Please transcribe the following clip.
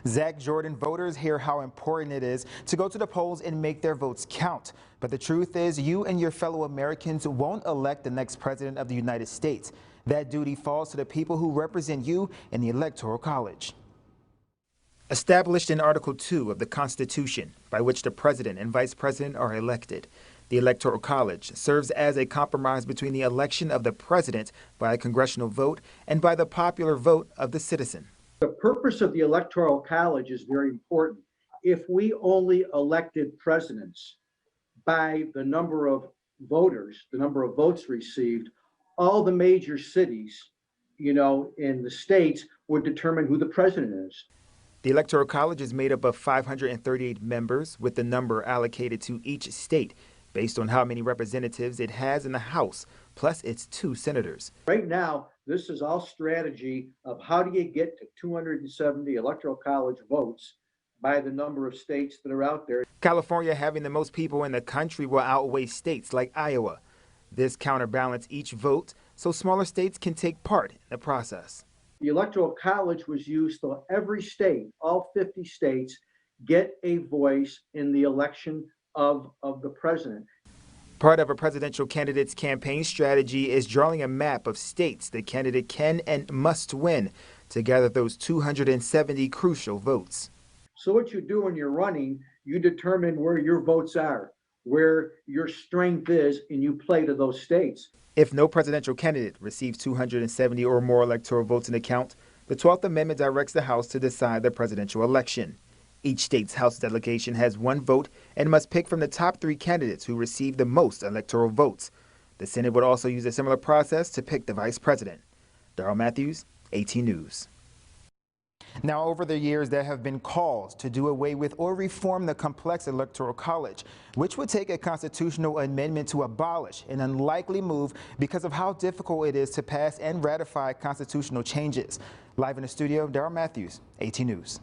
Zach Jordan, voters hear how important it is to go to the polls and make their votes count. But the truth is, you and your fellow Americans won't elect the next president of the United States. That duty falls to the people who represent you in the Electoral College. Established in Article 2 of the Constitution, by which the president and vice president are elected, the Electoral College serves as a compromise between the election of the president by a congressional vote and by the popular vote of the citizen. The purpose of the Electoral College is very important. If we only elected presidents by the number of voters, the number of votes received, all the major cities, in the states would determine who the president is. The Electoral College is made up of 538 members, with the number allocated to each state based on how many representatives it has in the House, plus its 2 senators. Right now, this is all strategy of how do you get to 270 Electoral College votes by the number of states that are out there. California, having the most people in the country, will outweigh states like Iowa. This counterbalances each vote so smaller states can take part in the process. The Electoral College was used so every state, all 50 states, get a voice in the election of the president. Part of a presidential candidate's campaign strategy is drawing a map of states the candidate can and must win to gather those 270 crucial votes. So what you do when you're running, you determine where your votes are, where your strength is, and you play to those states. If no presidential candidate receives 270 or more electoral votes in the count, the 12th Amendment directs the House to decide the presidential election. Each state's House delegation has 1 vote and must pick from the top 3 candidates who receive the most electoral votes. The Senate would also use a similar process to pick the vice president. Darrell Matthews, 18 News. Now, over the years, there have been calls to do away with or reform the complex Electoral College, which would take a constitutional amendment to abolish, an unlikely move because of how difficult it is to pass and ratify constitutional changes. Live in the studio, Darrell Matthews, 18 News.